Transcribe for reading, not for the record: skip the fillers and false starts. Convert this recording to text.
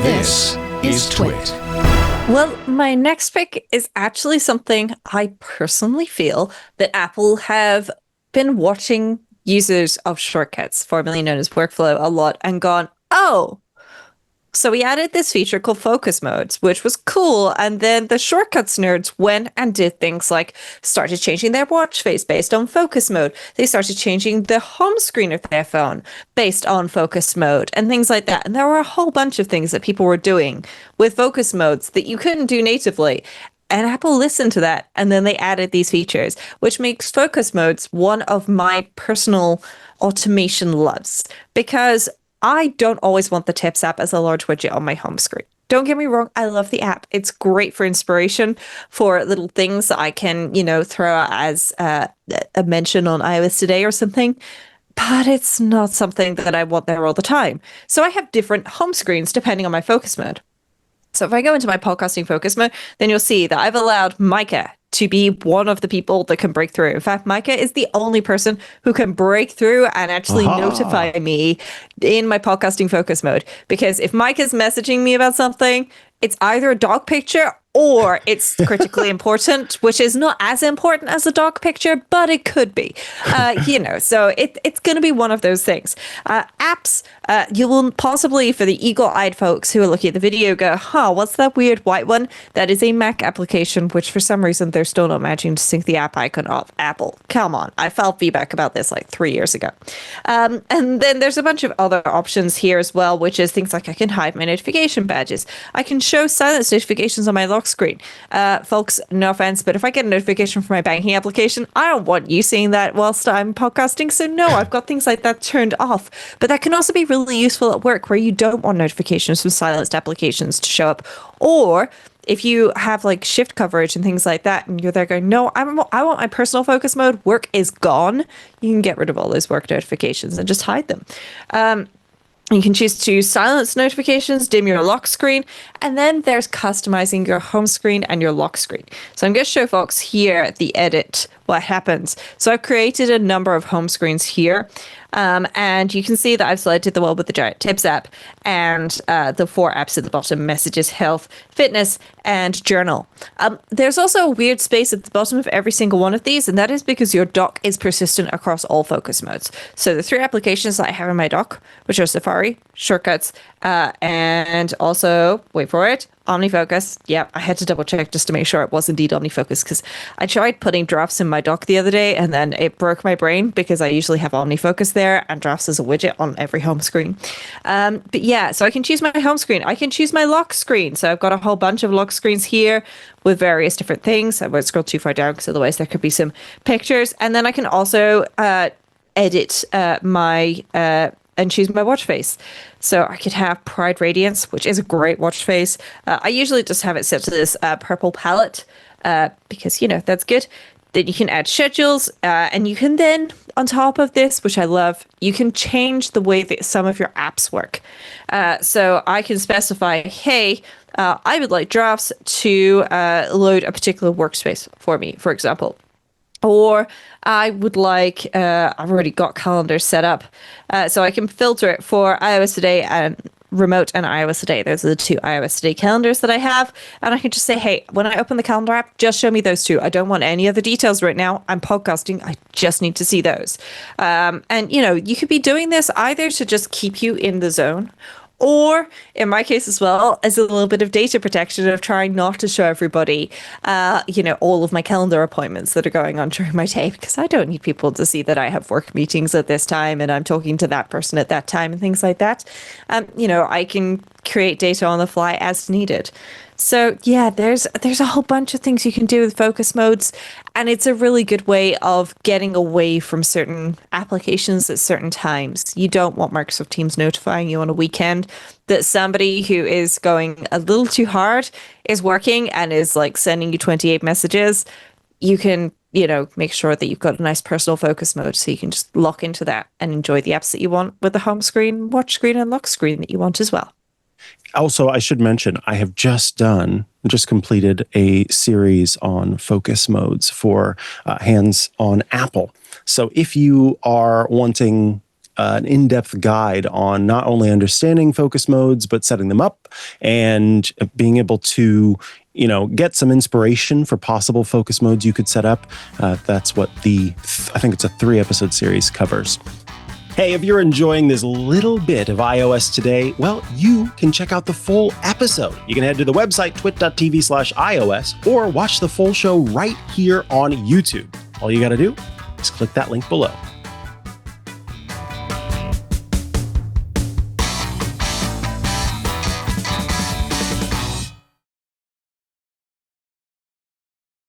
This is TWiT. Well, my next pick is actually something I personally feel that Apple have been watching users of shortcuts, formerly known as workflow, a lot and gone, oh, so we added this feature called focus modes, which was cool. And then the shortcuts nerds went and did things like started changing their watch face based on focus mode. They started changing the home screen of their phone based on focus mode and things like that. And there were a whole bunch of things that people were doing with focus modes that you couldn't do natively. And Apple listened to that, and then they added these features, which makes focus modes one of my personal automation loves, because I don't always want the Tips app as a large widget on my home screen. Don't get me wrong, I love the app. It's great for inspiration, for little things that I can, throw out as a mention on iOS Today or something. But it's not something that I want there all the time. So I have different home screens depending on my focus mode. So if I go into my podcasting focus mode, then you'll see that I've allowed Micah to be one of the people that can break through. In fact, Micah is the only person who can break through and actually notify me in my podcasting focus mode. Because if Micah's messaging me about something, it's either a dog picture or it's critically important, which is not as important as a dog picture, but it could be, so it's going to be one of those things. Apps, you will possibly, for the eagle-eyed folks who are looking at the video, go, what's that weird white one? That is a Mac application, which for some reason they're still not managing to sync the app icon of Apple. Come on. I felt feedback about this like 3 years ago. And then there's a bunch of other options here as well, which is things like I can hide my notification badges. I can show silence notifications on my lock screen. Folks, no offense, but if I get a notification from my banking application, I don't want you seeing that whilst I'm podcasting. So no, I've got things like that turned off. But that can also be really useful at work where you don't want notifications from silenced applications to show up. Or if you have like shift coverage and things like that, and you're there going, no, I want my personal focus mode. Work is gone. You can get rid of all those work notifications and just hide them. You can choose to silence notifications, dim your lock screen, and then there's customizing your home screen and your lock screen. So I'm going to show folks here at the edit what happens. So I've created a number of home screens here. And you can see that I've selected the one with the giant Tips app and the 4 apps at the bottom: Messages, Health, Fitness, and Journal. There's also a weird space at the bottom of every single one of these, and that is because your dock is persistent across all focus modes. So the 3 applications that I have in my dock, which are Safari, Shortcuts, and also, wait for it, OmniFocus. Yeah, I had to double check just to make sure it was indeed OmniFocus, because I tried putting drafts in my dock the other day and then it broke my brain because I usually have OmniFocus there and drafts as a widget on every home screen. But yeah, so I can choose my home screen. I can choose my lock screen. So I've got a whole bunch of lock screens here with various different things. I won't scroll too far down because otherwise there could be some pictures. And then I can also edit and choose my watch face. So I could have Pride Radiance, which is a great watch face. I usually just have it set to this purple palette because, that's good. Then you can add schedules and you can then, on top of this, which I love, you can change the way that some of your apps work. So I can specify, hey, I would like drafts to load a particular workspace for me, for example. Or I would like, I've already got calendars set up, so I can filter it for iOS Today and Remote and iOS Today. Those are the 2 iOS Today calendars that I have. And I can just say, hey, when I open the calendar app, just show me those 2. I don't want any other details right now. I'm podcasting. I just need to see those. And, you could be doing this either to just keep you in the zone, or in my case as well, as a little bit of data protection of trying not to show everybody, all of my calendar appointments that are going on during my day, because I don't need people to see that I have work meetings at this time and I'm talking to that person at that time and things like that. I can create data on the fly as needed. So yeah, there's a whole bunch of things you can do with focus modes, and it's a really good way of getting away from certain applications at certain times. You don't want Microsoft Teams notifying you on a weekend that somebody who is going a little too hard is working and is like sending you 28 messages. You can, make sure that you've got a nice personal focus mode so you can just lock into that and enjoy the apps that you want with the home screen, watch screen, and lock screen that you want as well. Also, I should mention, I have just completed a series on focus modes for hands on Apple. So if you are wanting an in-depth guide on not only understanding focus modes, but setting them up and being able to, get some inspiration for possible focus modes you could set up. That's what I think it's a 3-episode series covers. Hey, if you're enjoying this little bit of iOS today, well, you can check out the full episode. You can head to the website, twit.tv/iOS, or watch the full show right here on YouTube. All you got to do is click that link below.